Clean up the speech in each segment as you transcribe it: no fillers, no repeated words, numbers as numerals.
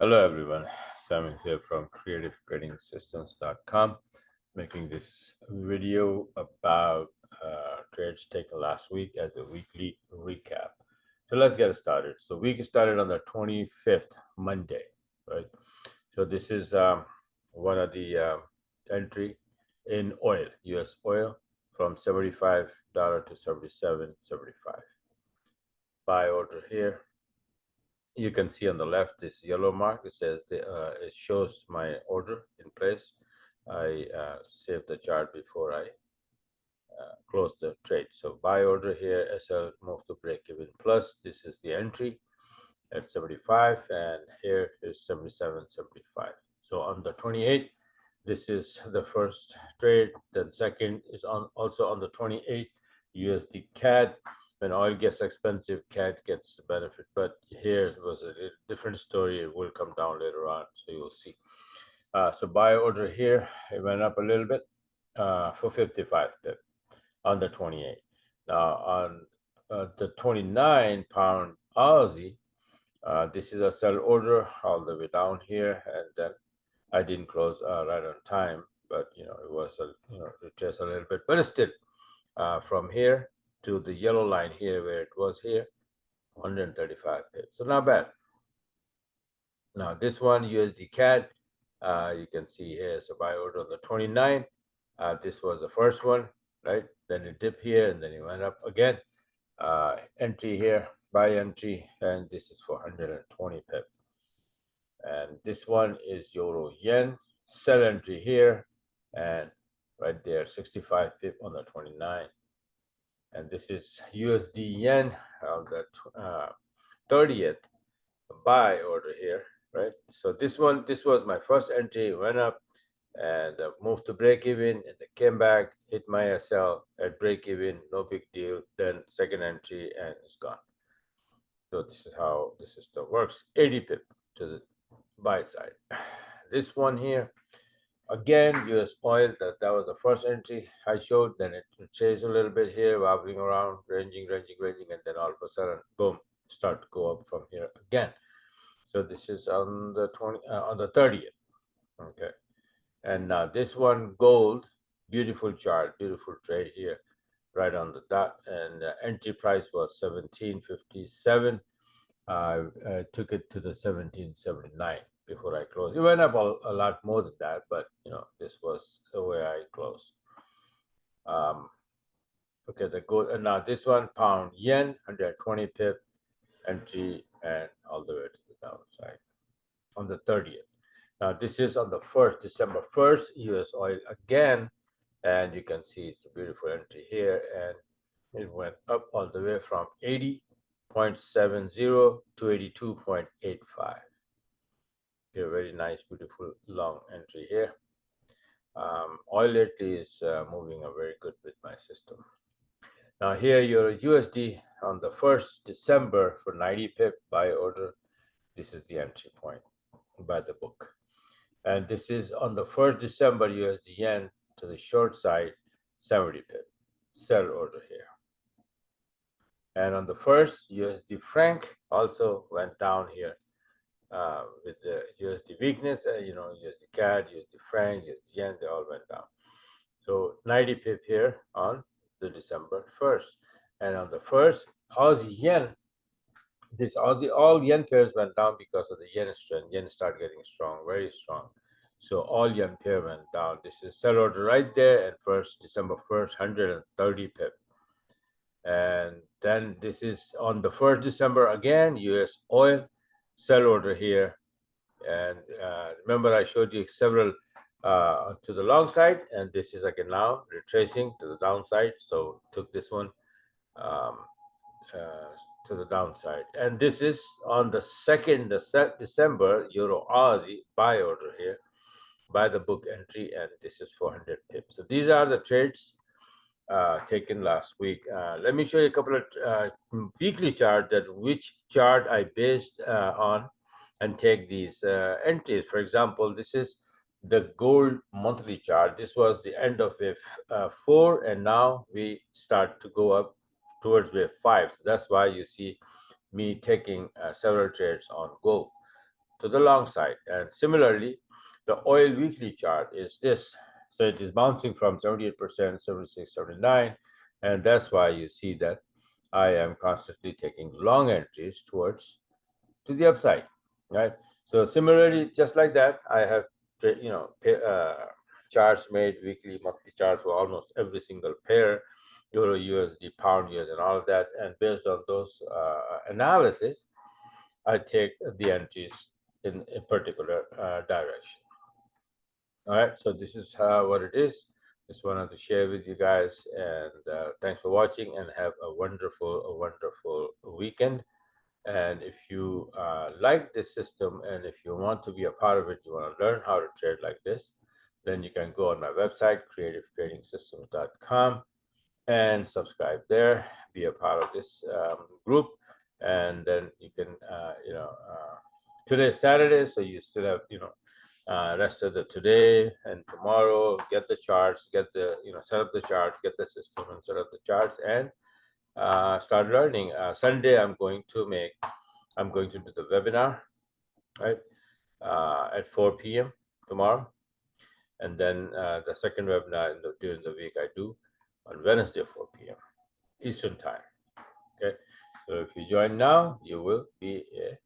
Hello everyone, Simon here from creativetradingsystems.com, making this video about trades taken last week as a weekly recap. So let's get started. So week started on the 25th, Monday, right? So this is one of the entry in oil, US oil, from $75 to $77.75. Buy order here. You can see on the left this yellow mark. It says it shows my order in place. I saved the chart before I close the trade. So buy order here, SL move to break even plus. This is the entry at 75, and here is 77.75. So on the 28th, this is the first trade. Then second is also on the 28th, USD CAD. When oil gets expensive, CAD gets the benefit. But here was a different story. It will come down later on, so you'll see. So buy order here, it went up a little bit for 55 pip on the 28th. Now on the 29 pound Aussie, this is a sell order all the way down here, and then I didn't close right on time, but it was retraced a little bit, but it's still from here to the yellow line here where it was here, 135 pips. So not bad. Now this one USD CAD, you can see here it's a buy order on the 29. This was the first one, right? Then it dipped here and then it went up again. Entry here, buy entry, and this is for 120 pip. And this one is euro yen, sell entry here, and right there 65 pip on the 29. And this is USD yen on the 30th, buy order here, right? So this was my first entry, went up and moved to break even, and they came back, hit my SL at break even, no big deal. Then second entry and it's gone. So this is how the system works. 80 pip to the buy side. This one here, again, US oil, that was the first entry I showed. Then it changed a little bit here, wobbling around, ranging, and then all of a sudden, boom, start to go up from here again. So this is on the 30th. Okay. And now this one, gold, beautiful chart, beautiful trade here, right on the dot. And entry price was 1757. I took it to the 1779 before I closed. It went up a lot more than that, but this was the way I closed. Okay, the gold, and now this one, pound yen, 120 pip entry, and all the way to the downside on the 30th. Now this is on the 1st, December 1st, US oil again, and you can see it's a beautiful entry here, and it went up all the way from 80.70 to 82.85. A very nice, beautiful long entry here. Oil lately is moving very good with my system. Now here your USD on the 1st December for 90 pip buy order. This is the entry point by the book. And this is on the 1st December USD yen to the short side, 70 pip. Sell order here. And on the 1st, USD franc also went down here with the USD weakness. USD CAD, USD franc, USD yen, they all went down. So 90 pip here on the December 1st. And on the 1st, Aussie yen, this all yen pairs went down because of the yen strength. Yen started getting strong, very strong. So all yen pair went down. This is sell order right there, and first December 1st, 130 pip. And then this is on the 1st December again, US oil, sell order here. And remember I showed you several to the long side, and this is again now retracing to the downside. So took this one to the downside. And this is on the 2nd December, EUR-AUD buy order here, buy the book entry, and this is 400 pips. So these are the trades taken last week. Let me show you a couple of weekly charts, that which chart I based on and take these entries. For example, this is the gold monthly chart. This was the end of wave 4, and now we start to go up towards wave 5. So that's why you see me taking several trades on gold. to the long side. And similarly, the oil weekly chart is this. So it is bouncing from 78%, 76, 79. And that's why you see that I am constantly taking long entries towards to the upside, right? So similarly, just like that, I have, charts made, weekly, monthly charts for almost every single pair, Euro, USD, Pound, US, and all of that. And based on those analysis, I take the entries in a particular direction. All right, so this is what it is. Just wanted to share with you guys, and thanks for watching, and have a wonderful weekend. And if you like this system, and if you want to be a part of it, you want to learn how to trade like this, then you can go on my website, creativetradingsystems.com, and subscribe there, be a part of this group. And then you can, today's Saturday, so you still have, rest of the today and tomorrow, get the charts, get the, set up the charts, get the system and set up the charts, and start learning. Sunday, I'm going to do the webinar, right, at 4 p.m. tomorrow. And then the second webinar during the week I do on Wednesday, 4 p.m. Eastern time. Okay, so if you join now, you will be a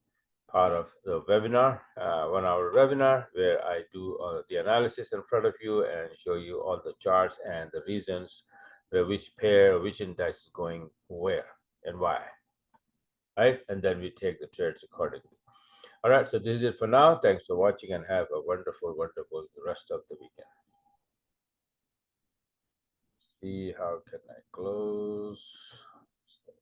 part of the webinar, 1 hour webinar, where I do the analysis in front of you and show you all the charts and the reasons where which pair, which index is going where and why, right? And then we take the trades accordingly. All right, so this is it for now. Thanks for watching, and have a wonderful rest of the weekend. See, how can I close?